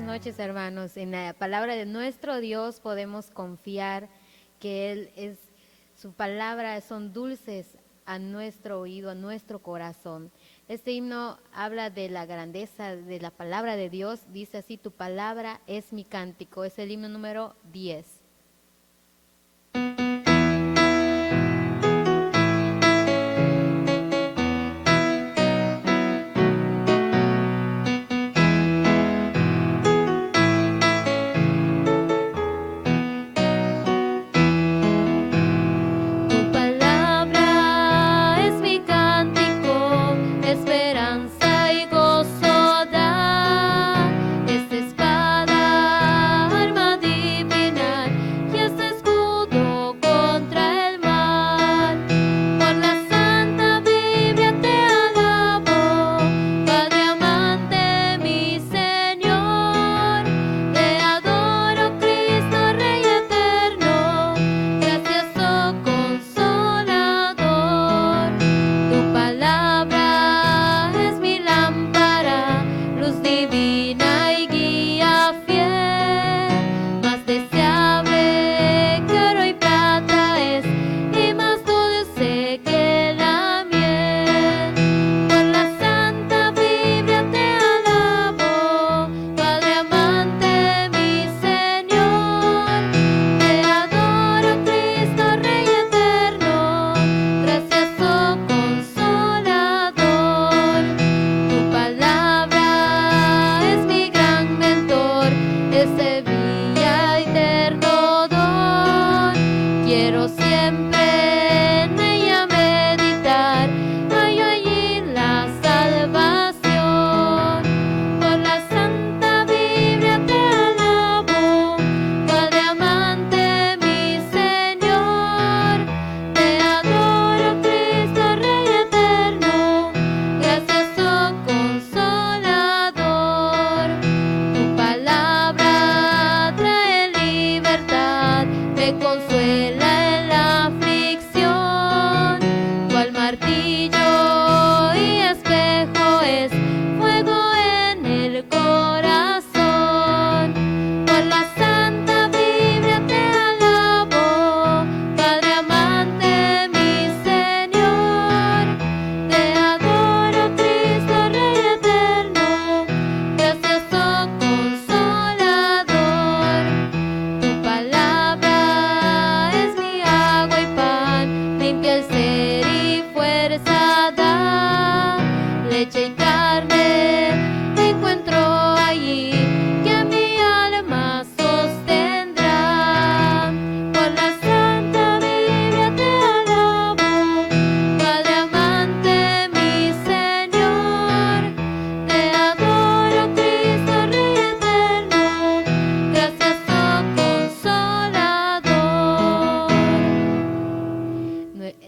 noches, hermanos. En la palabra de nuestro Dios podemos confiar que su palabra son dulces a nuestro oído, a nuestro corazón. Este himno habla de la grandeza de la palabra de Dios. Dice así: tu palabra es mi cántico. Es el himno número 10.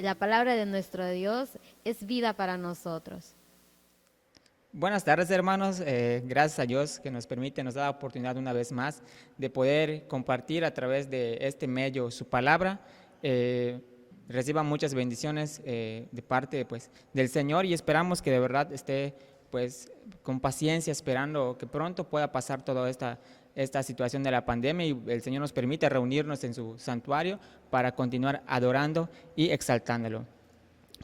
La palabra de nuestro Dios es vida para nosotros. Buenas tardes, hermanos. Gracias a Dios que nos da la oportunidad una vez más de poder compartir a través de este medio su palabra. Reciban muchas bendiciones de parte del Señor, y esperamos que de verdad esté con paciencia esperando que pronto pueda pasar toda esta situación de la pandemia y el Señor nos permite reunirnos en su santuario para continuar adorando y exaltándolo.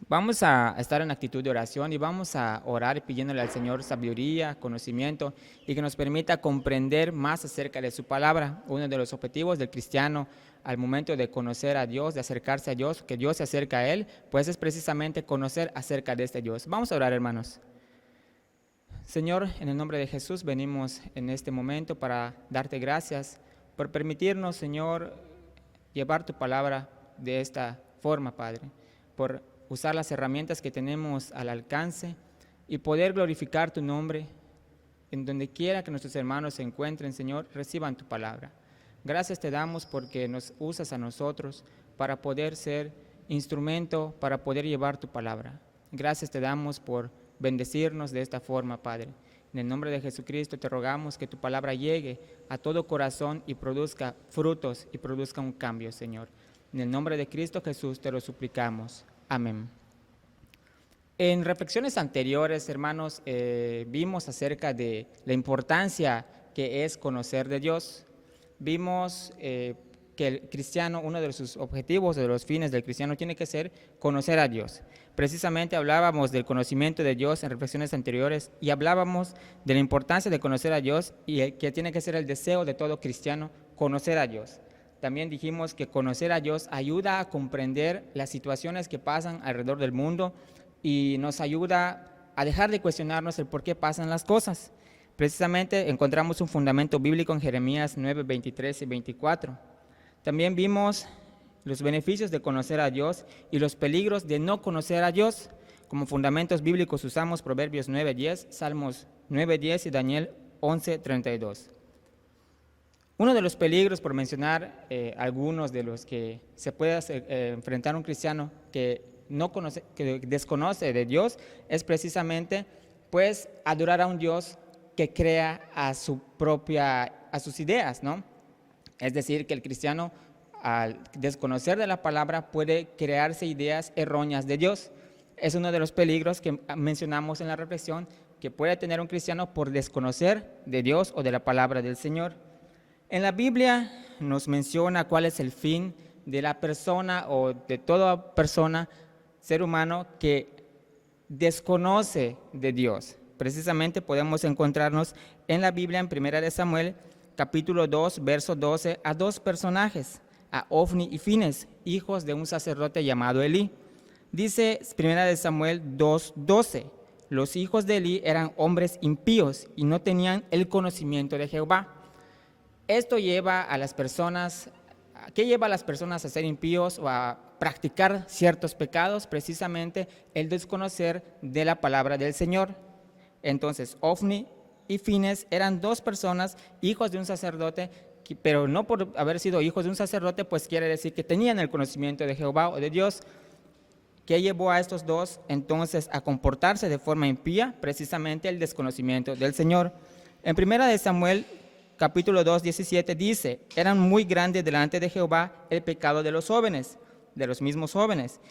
Vamos a estar en actitud de oración y vamos a orar pidiéndole al Señor sabiduría, conocimiento y que nos permita comprender más acerca de su palabra. Uno de los objetivos del cristiano al momento de conocer a Dios, de acercarse a Dios, que Dios se acerca a él, pues es precisamente conocer acerca de este Dios. Vamos a orar, hermanos. Señor, en el nombre de Jesús venimos en este momento para darte gracias por permitirnos, Señor, llevar tu palabra de esta forma, Padre, por usar las herramientas que tenemos al alcance y poder glorificar tu nombre en donde quiera que nuestros hermanos se encuentren, Señor, reciban tu palabra. Gracias te damos porque nos usas a nosotros para poder ser instrumento, para poder llevar tu palabra. Gracias te damos por bendecirnos de esta forma, Padre. En el nombre de Jesucristo te rogamos que tu palabra llegue a todo corazón y produzca frutos y produzca un cambio, Señor. En el nombre de Cristo Jesús te lo suplicamos. Amén. En reflexiones anteriores, hermanos, vimos acerca de la importancia que es conocer de Dios. Vimos que el cristiano, uno de sus objetivos, de los fines del cristiano, tiene que ser conocer a Dios. Precisamente hablábamos del conocimiento de Dios en reflexiones anteriores y hablábamos de la importancia de conocer a Dios y que tiene que ser el deseo de todo cristiano, conocer a Dios. También dijimos que conocer a Dios ayuda a comprender las situaciones que pasan alrededor del mundo y nos ayuda a dejar de cuestionarnos el por qué pasan las cosas. Precisamente encontramos un fundamento bíblico en Jeremías 9, 23 y 24. También vimos los beneficios de conocer a Dios y los peligros de no conocer a Dios. Como fundamentos bíblicos usamos Proverbios 9, 10, Salmos 9, 10 y Daniel 11, 32. Uno de los peligros, por mencionar algunos de los que se puede enfrentar un cristiano que desconoce de Dios, es precisamente pues adorar a un Dios que crea a sus ideas, ¿no? Es decir, que el cristiano, al desconocer de la palabra, puede crearse ideas erróneas de Dios. Es uno de los peligros que mencionamos en la reflexión que puede tener un cristiano por desconocer de Dios o de la palabra del Señor. En la Biblia nos menciona cuál es el fin de la persona o de toda persona, ser humano, que desconoce de Dios. Precisamente podemos encontrarnos en la Biblia, en 1 Samuel, capítulo 2, verso 12, a dos personajes, a Ofni y Fines, hijos de un sacerdote llamado Elí. Dice 1 Samuel 2, 12, los hijos de Elí eran hombres impíos y no tenían el conocimiento de Jehová. Esto lleva a las personas, ¿qué lleva a las personas a ser impíos o a practicar ciertos pecados? Precisamente el desconocer de la palabra del Señor. Entonces, Ofni y Fines eran dos personas, hijos de un sacerdote, pero no por haber sido hijos de un sacerdote, pues quiere decir que tenían el conocimiento de Jehová o de Dios. ¿Qué llevó a estos dos entonces a comportarse de forma impía? Precisamente el desconocimiento del Señor. En 1 Samuel, capítulo 2, 17, dice, eran muy grandes delante de Jehová el pecado de los jóvenes, de los mismos jóvenes.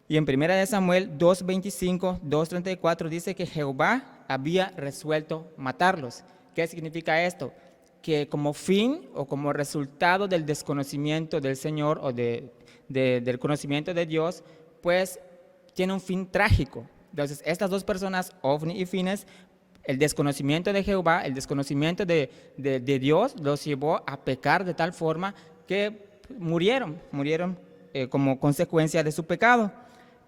Y en 1 Samuel 2, 25, 2, 34 dice que Jehová había resuelto matarlos. ¿Qué significa esto? Que como fin o como resultado del desconocimiento del Señor o del conocimiento de Dios, pues tiene un fin trágico. Entonces, estas dos personas, Ofni y Fines, el desconocimiento de Jehová, el desconocimiento de Dios, los llevó a pecar de tal forma que murieron como consecuencia de su pecado.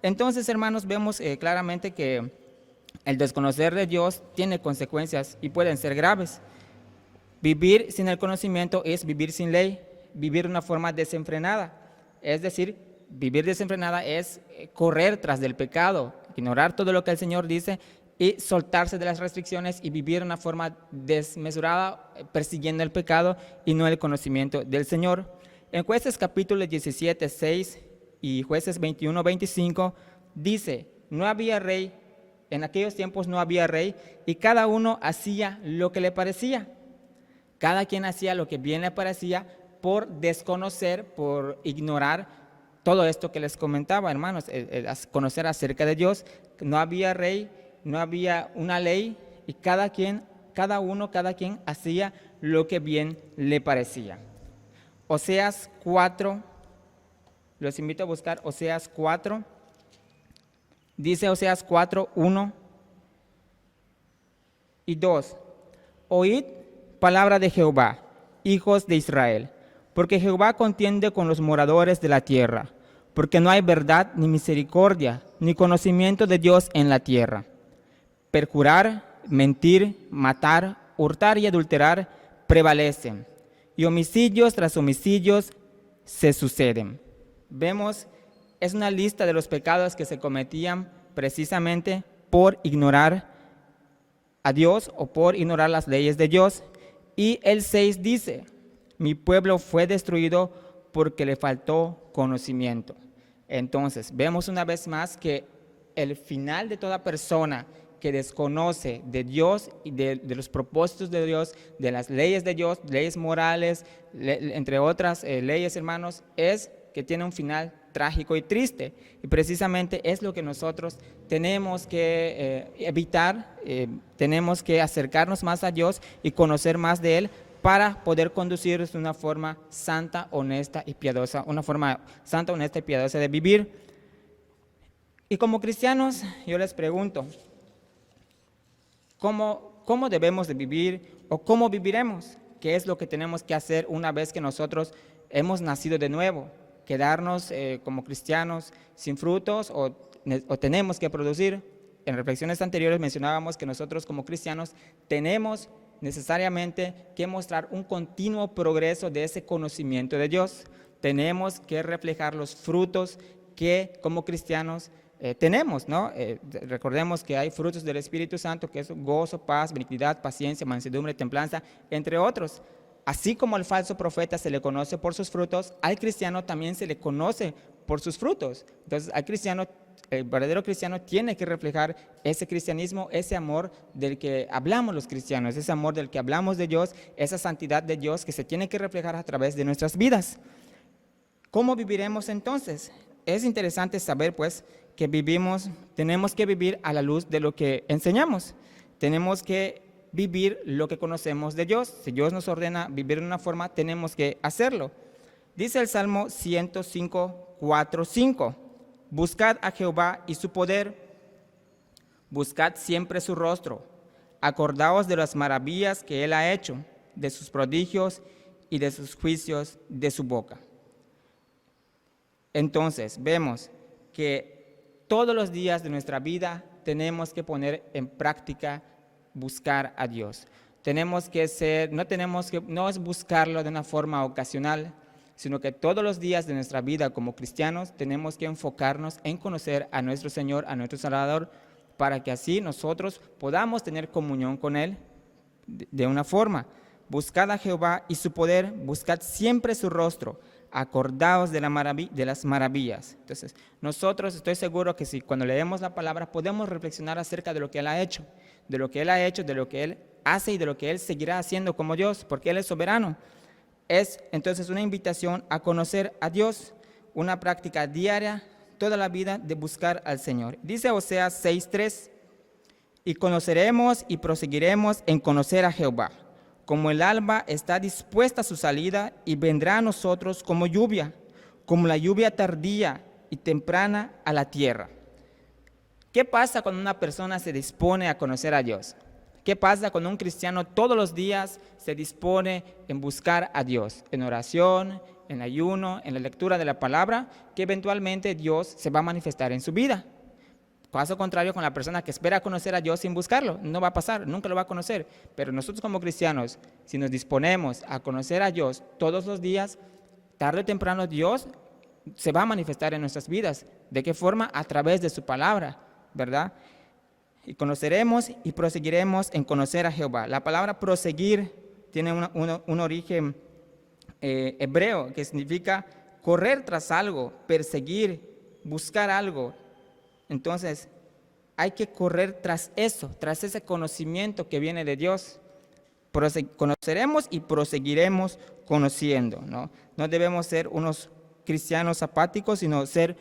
Entonces, hermanos, vemos claramente que el desconocer de Dios tiene consecuencias y pueden ser graves. Vivir sin el conocimiento es vivir sin ley, vivir de una forma desenfrenada. Es decir, vivir desenfrenada es correr tras del pecado, ignorar todo lo que el Señor dice y soltarse de las restricciones y vivir de una forma desmesurada, persiguiendo el pecado y no el conocimiento del Señor. En Jueces capítulo 17, 6 y Jueces 21, 25 dice, no había rey, en aquellos tiempos no había rey y cada uno hacía lo que le parecía. Cada quien hacía lo que bien le parecía por desconocer, por ignorar todo esto que les comentaba, hermanos, conocer acerca de Dios. No había rey, no había una ley y cada quien hacía lo que bien le parecía. Oseas 4, los invito a buscar Oseas 4, dice Oseas 4, 1 y 2, oíd palabra de Jehová, hijos de Israel, porque Jehová contiende con los moradores de la tierra, porque no hay verdad ni misericordia, ni conocimiento de Dios en la tierra. Perjurar, mentir, matar, hurtar y adulterar prevalecen, y homicidios tras homicidios se suceden. Vemos, es una lista de los pecados que se cometían precisamente por ignorar a Dios o por ignorar las leyes de Dios. Y el 6 dice, mi pueblo fue destruido porque le faltó conocimiento. Entonces, vemos una vez más que el final de toda persona que desconoce de Dios y de los propósitos de Dios, de las leyes de Dios, leyes morales, entre otras leyes, hermanos, es que tiene un final trágico y triste. Y precisamente es lo que nosotros tenemos que evitar, tenemos que acercarnos más a Dios y conocer más de Él para poder conducirnos de una forma santa, honesta y piadosa, una forma santa, honesta y piadosa de vivir. Y como cristianos, yo les pregunto, ¿cómo debemos de vivir o cómo viviremos? ¿Qué es lo que tenemos que hacer una vez que nosotros hemos nacido de nuevo? ¿Quedarnos como cristianos sin frutos o tenemos que producir? En reflexiones anteriores mencionábamos que nosotros como cristianos tenemos necesariamente que mostrar un continuo progreso de ese conocimiento de Dios. Tenemos que reflejar los frutos que como cristianos tenemos, ¿no? Recordemos que hay frutos del Espíritu Santo, que es gozo, paz, benignidad, paciencia, mansedumbre, templanza, entre otros. Así como al falso profeta se le conoce por sus frutos, al cristiano también se le conoce por sus frutos. Entonces, el verdadero cristiano tiene que reflejar ese cristianismo, ese amor del que hablamos los cristianos, ese amor del que hablamos de Dios, esa santidad de Dios que se tiene que reflejar a través de nuestras vidas. ¿Cómo viviremos entonces? Es interesante saber, pues, que tenemos que vivir a la luz de lo que enseñamos. Tenemos que vivir lo que conocemos de Dios. Si Dios nos ordena vivir de una forma, tenemos que hacerlo. Dice el Salmo 105, 4, 5. Buscad a Jehová y su poder, buscad siempre su rostro. Acordaos de las maravillas que Él ha hecho, de sus prodigios y de sus juicios de su boca. Entonces, vemos que todos los días de nuestra vida tenemos que poner en práctica buscar a Dios. No es buscarlo de una forma ocasional, sino que todos los días de nuestra vida como cristianos tenemos que enfocarnos en conocer a nuestro Señor, a nuestro Salvador, para que así nosotros podamos tener comunión con Él de una forma. Buscad a Jehová y su poder, buscad siempre su rostro, acordaos de las maravillas. Entonces, nosotros estoy seguro que si cuando leemos la palabra podemos reflexionar acerca de lo que Él ha hecho, de lo que Él hace y de lo que Él seguirá haciendo como Dios, porque Él es soberano. Es entonces una invitación a conocer a Dios, una práctica diaria, toda la vida de buscar al Señor. Dice Oseas 6:3, y conoceremos y proseguiremos en conocer a Jehová, como el alba está dispuesta a su salida y vendrá a nosotros como la lluvia tardía y temprana a la tierra. ¿Qué pasa cuando una persona se dispone a conocer a Dios? ¿Qué pasa cuando un cristiano todos los días se dispone en buscar a Dios, en oración, en ayuno, en la lectura de la palabra, que eventualmente Dios se va a manifestar en su vida? Caso contrario con la persona que espera conocer a Dios sin buscarlo, no va a pasar, nunca lo va a conocer. Pero nosotros como cristianos, si nos disponemos a conocer a Dios todos los días, tarde o temprano Dios se va a manifestar en nuestras vidas. ¿De qué forma? A través de su palabra, ¿verdad? Y conoceremos y proseguiremos en conocer a Jehová. La palabra proseguir tiene un origen hebreo que significa correr tras algo, perseguir, buscar algo. Entonces, hay que correr tras eso, tras ese conocimiento que viene de Dios. Conoceremos y proseguiremos conociendo, ¿no? No debemos ser unos cristianos apáticos, sino ser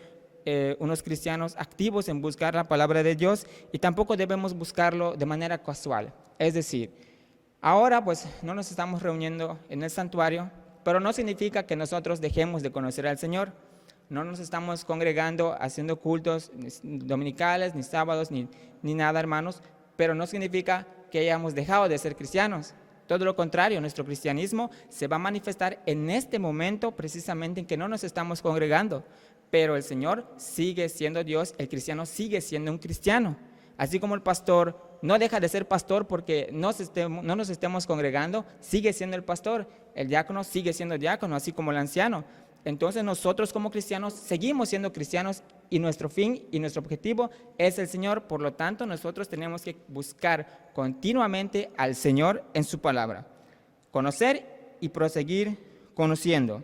unos cristianos activos en buscar la palabra de Dios, y tampoco debemos buscarlo de manera casual. Es decir, ahora pues no nos estamos reuniendo en el santuario, pero no significa que nosotros dejemos de conocer al Señor. No nos estamos congregando haciendo cultos dominicales, ni sábados, ni nada, hermanos, pero no significa que hayamos dejado de ser cristianos. Todo lo contrario, nuestro cristianismo se va a manifestar en este momento precisamente en que no nos estamos congregando, pero el Señor sigue siendo Dios, el cristiano sigue siendo un cristiano. Así como el pastor no deja de ser pastor porque no nos estemos congregando, sigue siendo el pastor. El diácono sigue siendo diácono, así como el anciano. Entonces nosotros como cristianos seguimos siendo cristianos y nuestro fin y nuestro objetivo es el Señor. Por lo tanto, nosotros tenemos que buscar continuamente al Señor en su palabra. Conocer y proseguir conociendo.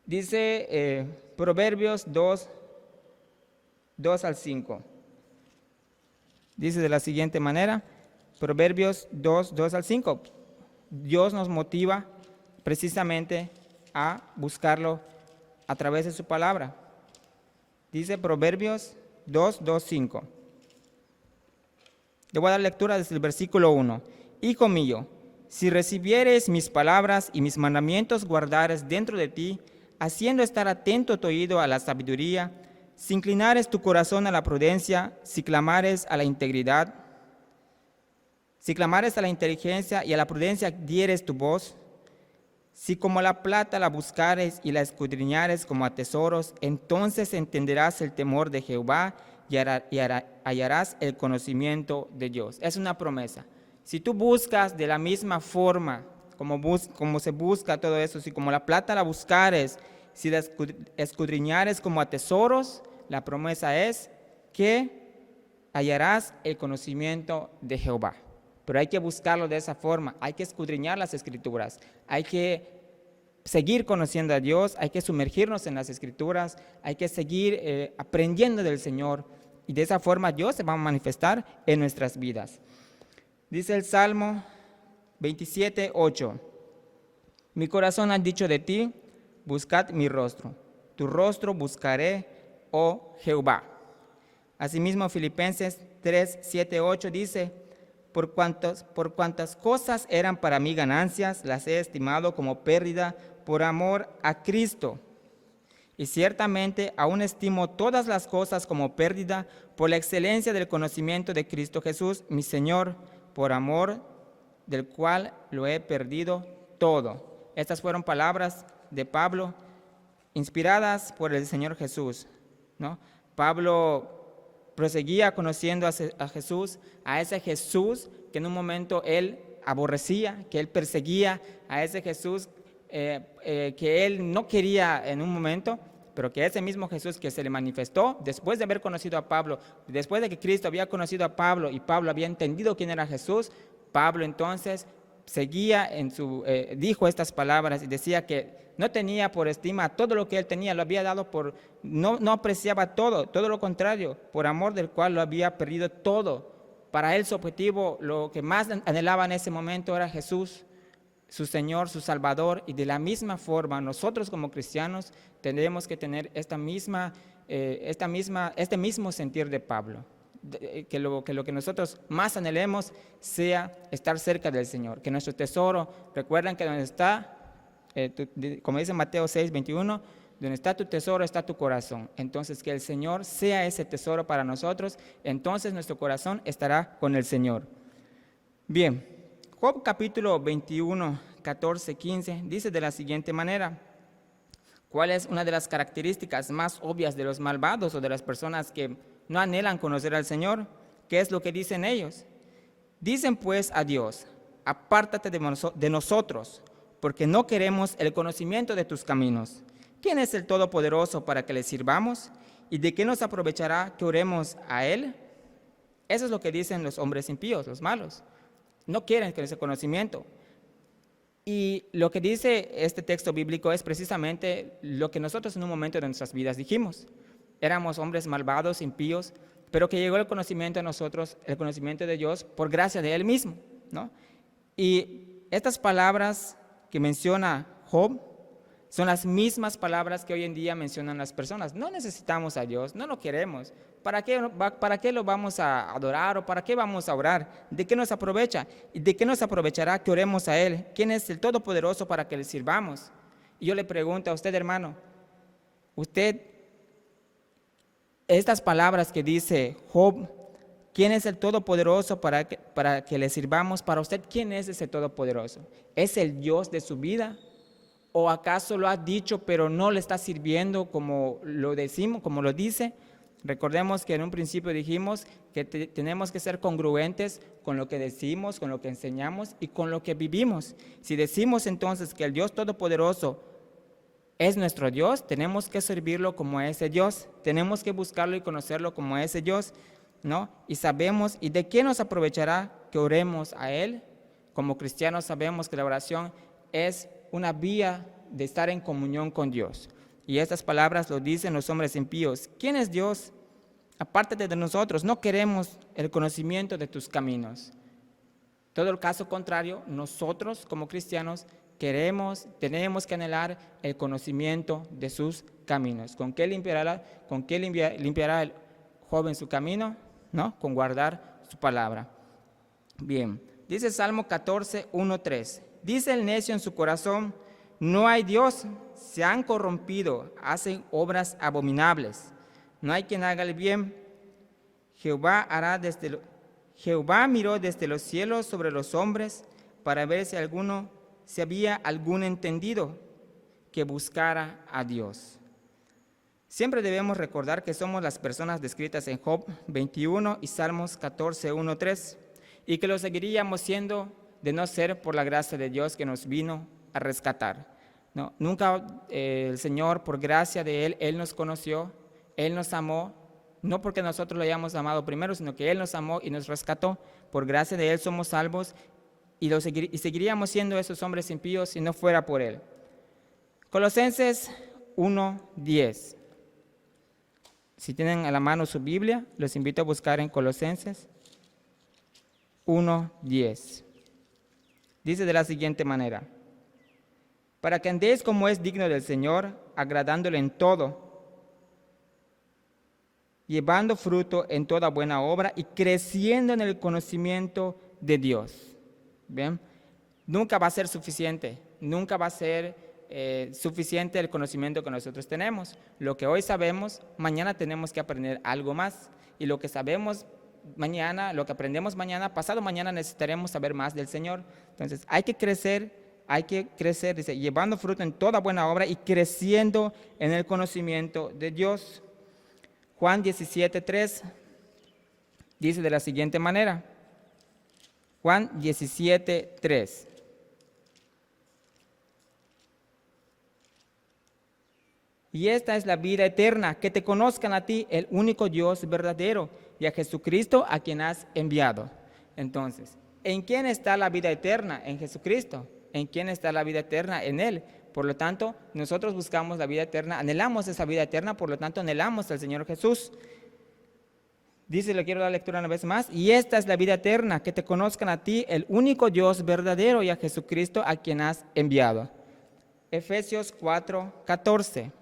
Dice Proverbios 2 al 5. Dice de la siguiente manera, Proverbios 2 al 5. Dios nos motiva precisamente a buscarlo a través de su palabra. Dice Proverbios 2:5. Le voy a dar lectura desde el versículo 1. Hijo mío, si recibieres mis palabras y mis mandamientos guardares dentro de ti, haciendo estar atento tu oído a la sabiduría, si inclinares tu corazón a la prudencia, si clamares a la integridad, si clamares a la inteligencia y a la prudencia dieres tu voz, si como la plata la buscares y la escudriñares como a tesoros, entonces entenderás el temor de Jehová y hallarás el conocimiento de Dios. Es una promesa. Si tú buscas de la misma forma como se busca todo eso, si como la plata la buscares, si la escudriñares como a tesoros, la promesa es que hallarás el conocimiento de Jehová. Pero hay que buscarlo de esa forma, hay que escudriñar las Escrituras, hay que seguir conociendo a Dios, hay que sumergirnos en las Escrituras, hay que seguir aprendiendo del Señor, y de esa forma Dios se va a manifestar en nuestras vidas. Dice el Salmo 27:8, mi corazón ha dicho de ti, buscad mi rostro, tu rostro buscaré, oh Jehová. Asimismo Filipenses 3:7-8 dice, por cuantas cosas eran para mí ganancias, las he estimado como pérdida por amor a Cristo. Y ciertamente aún estimo todas las cosas como pérdida por la excelencia del conocimiento de Cristo Jesús, mi Señor, por amor del cual lo he perdido todo. Estas fueron palabras de Pablo, inspiradas por el Señor Jesús, ¿no? Pablo proseguía conociendo a Jesús, a ese Jesús que en un momento él aborrecía, que él perseguía, a ese Jesús que él no quería en un momento, pero que ese mismo Jesús que se le manifestó después de haber conocido a Pablo, después de que Cristo había conocido a Pablo y Pablo había entendido quién era Jesús, Pablo entonces seguía dijo estas palabras y decía que no tenía por estima todo lo que él tenía, lo había dado no apreciaba todo lo contrario, por amor del cual lo había perdido todo. Para él su objetivo, lo que más anhelaba en ese momento era Jesús, su Señor, su Salvador, y de la misma forma nosotros como cristianos tendremos que tener este mismo sentir de Pablo. Que lo que nosotros más anhelemos sea estar cerca del Señor, que nuestro tesoro, recuerden que donde está, como dice Mateo 6:21, donde está tu tesoro está tu corazón. Entonces que el Señor sea ese tesoro para nosotros, entonces nuestro corazón estará con el Señor. Bien, Job capítulo 21, 14, 15 dice de la siguiente manera: ¿cuál es una de las características más obvias de los malvados o de las personas que no anhelan conocer al Señor? ¿Qué es lo que dicen ellos? Dicen pues a Dios, apártate de nosotros, porque no queremos el conocimiento de tus caminos. ¿Quién es el Todopoderoso para que le sirvamos? ¿Y de qué nos aprovechará que oremos a Él? Eso es lo que dicen los hombres impíos, los malos. No quieren ese conocimiento. Y lo que dice este texto bíblico es precisamente lo que nosotros en un momento de nuestras vidas dijimos. Éramos hombres malvados, impíos, pero que llegó el conocimiento a nosotros, el conocimiento de Dios, por gracia de Él mismo, ¿no? Y estas palabras que menciona Job son las mismas palabras que hoy en día mencionan las personas. No necesitamos a Dios, no lo queremos. ¿Para qué lo vamos a adorar o para qué vamos a orar? ¿De qué nos aprovecha? ¿Y de qué nos aprovechará que oremos a Él? ¿Quién es el Todopoderoso para que le sirvamos? Y yo le pregunto a usted, hermano, estas palabras que dice Job, ¿quién es el Todopoderoso para que le sirvamos? Para usted, ¿quién es ese Todopoderoso? ¿Es el Dios de su vida? ¿O acaso lo ha dicho pero no le está sirviendo como lo decimos, como lo dice? Recordemos que en un principio dijimos que tenemos que ser congruentes con lo que decimos, con lo que enseñamos y con lo que vivimos. Si decimos entonces que el Dios Todopoderoso es nuestro Dios, tenemos que servirlo como a ese Dios, tenemos que buscarlo y conocerlo como a ese Dios, ¿no? Y sabemos, ¿y de qué nos aprovechará que oremos a Él? Como cristianos sabemos que la oración es una vía de estar en comunión con Dios. Y estas palabras lo dicen los hombres impíos. ¿Quién es Dios? Apártate de nosotros, no queremos el conocimiento de tus caminos. Todo el caso contrario, nosotros como cristianos tenemos que anhelar el conocimiento de sus caminos. ¿Con qué limpiará el joven su camino? ¿No? Con guardar su palabra. Bien, dice Salmo 14, 1, 3. Dice el necio en su corazón: no hay Dios, se han corrompido, hacen obras abominables. No hay quien haga el bien. Jehová miró desde los cielos sobre los hombres para ver si había algún entendido que buscara a Dios. Siempre debemos recordar que somos las personas descritas en Job 21 y Salmos 14, 1, 3, y que lo seguiríamos siendo de no ser por la gracia de Dios que nos vino a rescatar. No, nunca el Señor, por gracia de Él nos conoció, Él nos amó, no porque nosotros lo hayamos amado primero, sino que Él nos amó y nos rescató. Por gracia de Él somos salvos y seguiríamos siendo esos hombres impíos si no fuera por Él. Colosenses 1:10. Si tienen a la mano su Biblia, los invito a buscar en Colosenses 1:10. Dice de la siguiente manera: para que andéis como es digno del Señor, agradándole en todo, llevando fruto en toda buena obra y creciendo en el conocimiento de Dios. ¿Bien? Nunca va a ser suficiente, nunca va a ser suficiente el conocimiento que nosotros tenemos. Lo que hoy sabemos, mañana tenemos que aprender algo más. Y lo que sabemos mañana, lo que aprendemos mañana, pasado mañana necesitaremos saber más del Señor. Entonces hay que crecer, dice, llevando fruto en toda buena obra y creciendo en el conocimiento de Dios. Juan 17:3 dice de la siguiente manera. Juan 17:3. Y esta es la vida eterna, que te conozcan a ti, el único Dios verdadero, y a Jesucristo a quien has enviado. Entonces, ¿en quién está la vida eterna? En Jesucristo. ¿En quién está la vida eterna? En Él. Por lo tanto, nosotros buscamos la vida eterna, anhelamos esa vida eterna, por lo tanto anhelamos al Señor Jesús. Dice, le quiero dar lectura una vez más: y esta es la vida eterna, que te conozcan a ti, el único Dios verdadero, y a Jesucristo a quien has enviado. Efesios 4:14.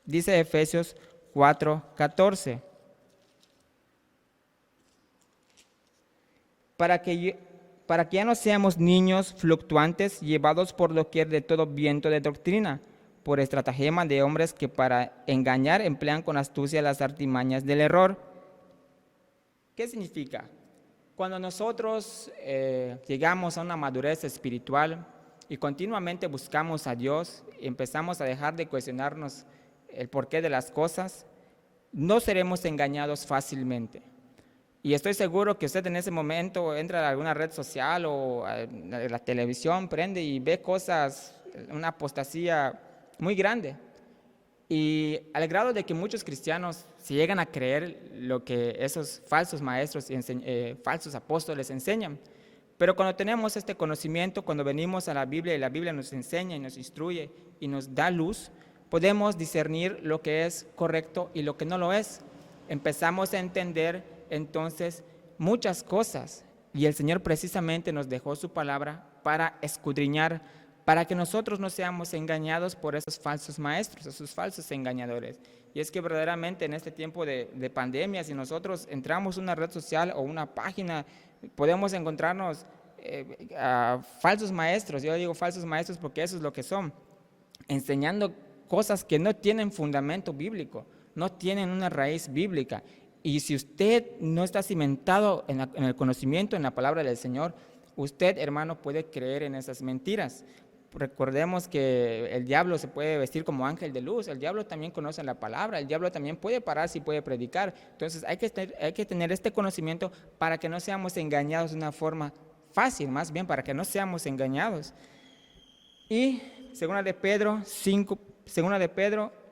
Dice Efesios 4:14. Para que ya no seamos niños fluctuantes, llevados por doquier de todo viento de doctrina, por estratagema de hombres que para engañar emplean con astucia las artimañas del error. ¿Qué significa? Cuando nosotros llegamos a una madurez espiritual y continuamente buscamos a Dios y empezamos a dejar de cuestionarnos el porqué de las cosas, no seremos engañados fácilmente. Y estoy seguro que usted en ese momento entra a alguna red social o a la televisión, prende y ve cosas, una apostasía muy grande. Y al grado de que muchos cristianos se llegan a creer lo que esos falsos maestros y falsos apóstoles enseñan. Pero cuando tenemos este conocimiento, cuando venimos a la Biblia y la Biblia nos enseña y nos instruye y nos da luz, podemos discernir lo que es correcto y lo que no lo es. Empezamos a entender entonces muchas cosas, y el Señor precisamente nos dejó su palabra para escudriñar, para que nosotros no seamos engañados por esos falsos maestros, esos falsos engañadores. Y es que verdaderamente en este tiempo de pandemia, si nosotros entramos a una red social o una página, podemos encontrarnos a falsos maestros. Yo digo falsos maestros porque eso es lo que son, enseñando cosas que no tienen fundamento bíblico, no tienen una raíz bíblica. Y si usted no está cimentado en el conocimiento, en la palabra del Señor, usted, hermano, puede creer en esas mentiras. Recordemos que el diablo se puede vestir como ángel de luz, el diablo también conoce la palabra, el diablo también puede pararse y puede predicar. Entonces hay que tener este conocimiento para que no seamos engañados de una forma fácil, más bien para que no seamos engañados. Y segunda de Pedro,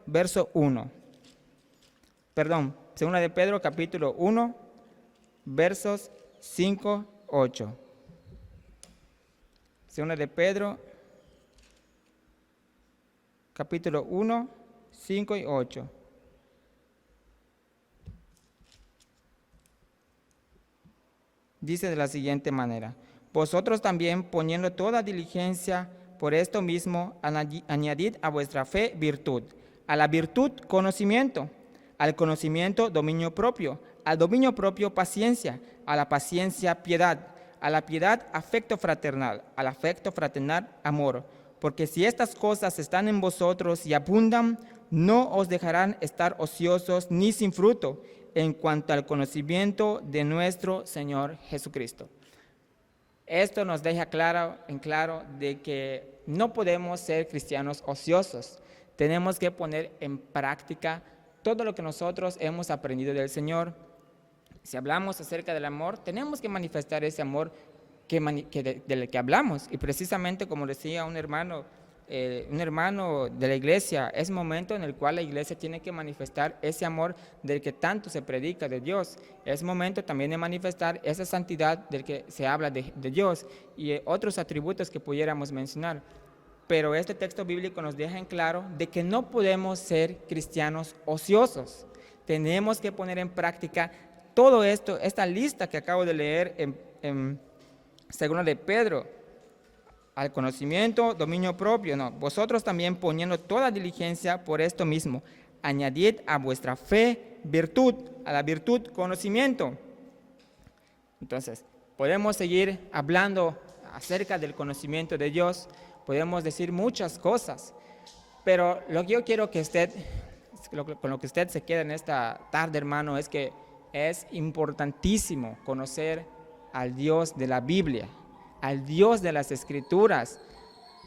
verso 1. Segunda de Pedro, capítulo 1, versos 5, 8. Segunda de Pedro, capítulo 1, 5 y 8. Dice de la siguiente manera: Vosotros también, poniendo toda diligencia por esto mismo, añadid a vuestra fe virtud, a la virtud conocimiento, al conocimiento dominio propio, al dominio propio paciencia, a la paciencia piedad, a la piedad afecto fraternal, al afecto fraternal amor. Porque si estas cosas están en vosotros y abundan, no os dejarán estar ociosos ni sin fruto en cuanto al conocimiento de nuestro Señor Jesucristo. Esto nos deja en claro de que no podemos ser cristianos ociosos. Tenemos que poner en práctica todo lo que nosotros hemos aprendido del Señor. Si hablamos acerca del amor, tenemos que manifestar ese amor del que hablamos. Y precisamente como decía un hermano de la iglesia, es momento en el cual la iglesia tiene que manifestar ese amor del que tanto se predica de Dios. Es momento también de manifestar esa santidad del que se habla de Dios y otros atributos que pudiéramos mencionar. Pero este texto bíblico nos deja en claro de que no podemos ser cristianos ociosos. Tenemos que poner en práctica todo esto, esta lista que acabo de leer en 2 de Pedro. Al conocimiento, dominio propio, no. Vosotros también poniendo toda diligencia por esto mismo, añadid a vuestra fe virtud, a la virtud conocimiento. Entonces, podemos seguir hablando acerca del conocimiento de Dios, podemos decir muchas cosas, pero lo que yo quiero que con lo que usted se quede en esta tarde, hermano, es que es importantísimo conocer al Dios de la Biblia, al Dios de las Escrituras,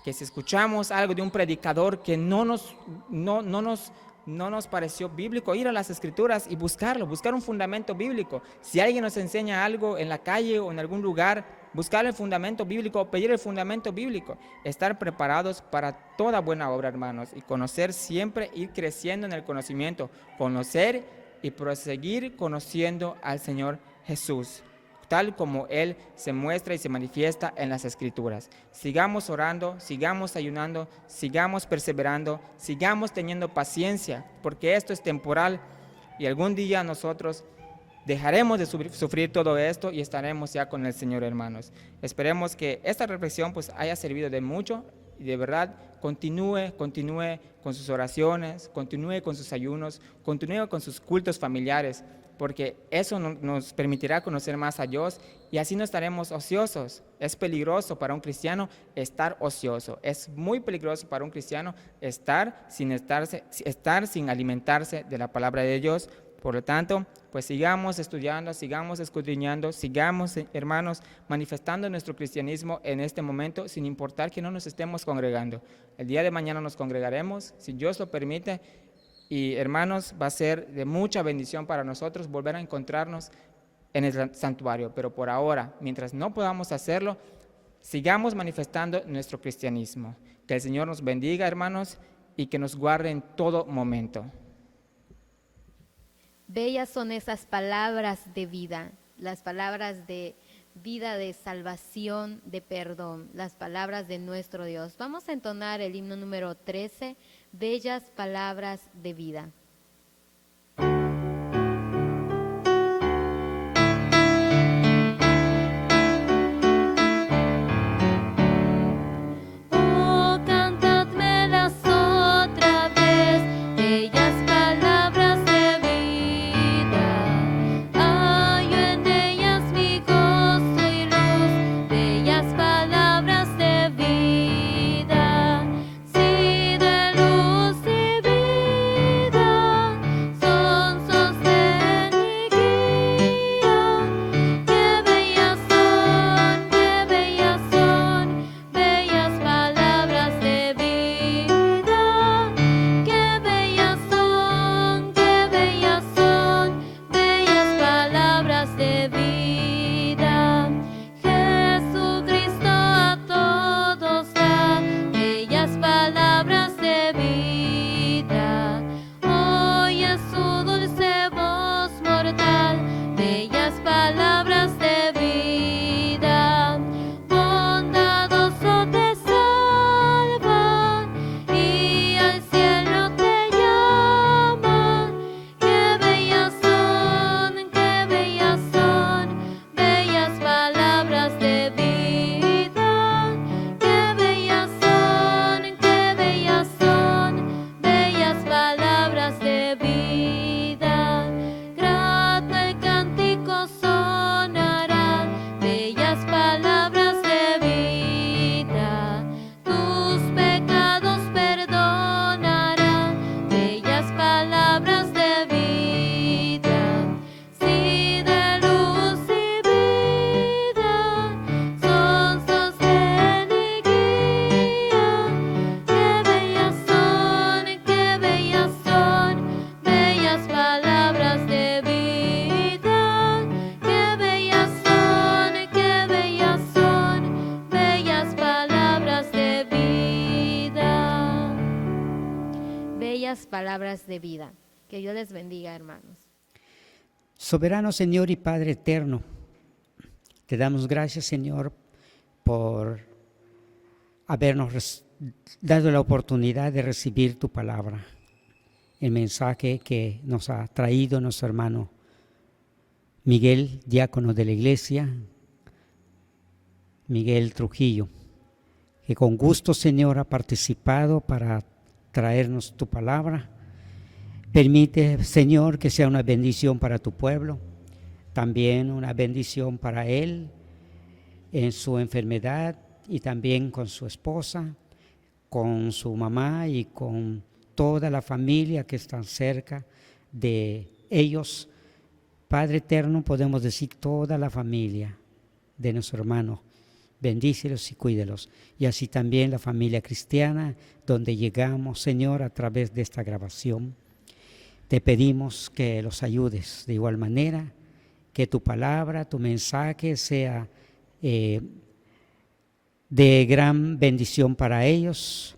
que si escuchamos algo de un predicador que no nos pareció bíblico, ir a las Escrituras y buscar un fundamento bíblico. Si alguien nos enseña algo en la calle o en algún lugar, buscar el fundamento bíblico, pedir el fundamento bíblico, estar preparados para toda buena obra, hermanos, y conocer siempre, ir creciendo en el conocimiento, conocer y proseguir conociendo al Señor Jesús, tal como Él se muestra y se manifiesta en las Escrituras. Sigamos orando, sigamos ayunando, sigamos perseverando, sigamos teniendo paciencia, porque esto es temporal y algún día nosotros dejaremos de sufrir todo esto y estaremos ya con el Señor, hermanos. Esperemos que esta reflexión pues haya servido de mucho y de verdad continúe con sus oraciones, continúe con sus ayunos, continúe con sus cultos familiares, porque eso nos permitirá conocer más a Dios y así no estaremos ociosos. Es peligroso para un cristiano estar ocioso, es muy peligroso para un cristiano estar sin alimentarse de la palabra de Dios. Por lo tanto, pues sigamos estudiando, sigamos escudriñando, sigamos, hermanos, manifestando nuestro cristianismo en este momento, sin importar que no nos estemos congregando. El día de mañana nos congregaremos, si Dios lo permite, y hermanos, va a ser de mucha bendición para nosotros volver a encontrarnos en el santuario. Pero por ahora, mientras no podamos hacerlo, sigamos manifestando nuestro cristianismo. Que el Señor nos bendiga, hermanos, y que nos guarde en todo momento. Bellas son esas palabras de vida, las palabras de vida, de salvación, de perdón, las palabras de nuestro Dios. Vamos a entonar el himno número 13, Bellas palabras de vida. Vida, bellas palabras de vida, qué bellas son, bellas palabras de vida. Bellas palabras de vida. Que Dios les bendiga, hermanos. Soberano Señor y Padre eterno, te damos gracias, Señor, por habernos dado la oportunidad de recibir tu palabra, el mensaje que nos ha traído nuestro hermano Miguel, diácono de la iglesia, Miguel Trujillo, que con gusto, Señor, ha participado para traernos tu palabra. Permite, Señor, que sea una bendición para tu pueblo, también una bendición para él en su enfermedad y también con su esposa, con su mamá y con toda la familia que está cerca de ellos. Padre eterno, podemos decir toda la familia de nuestro hermano, bendícelos y cuídelos. Y así también la familia cristiana, donde llegamos, Señor, a través de esta grabación. Te pedimos que los ayudes de igual manera, que tu palabra, tu mensaje sea de gran bendición para ellos,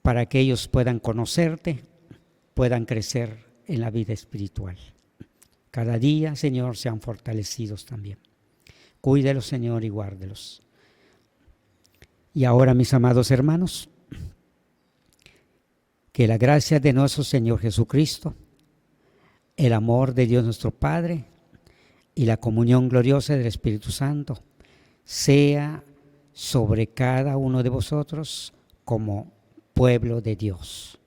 para que ellos puedan conocerte, puedan crecer en la vida espiritual. Cada día, Señor, sean fortalecidos también. Cuídelos, Señor, y guárdelos. Y ahora, mis amados hermanos, que la gracia de nuestro Señor Jesucristo, el amor de Dios nuestro Padre y la comunión gloriosa del Espíritu Santo sea sobre cada uno de vosotros como pueblo de Dios.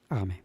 Amén.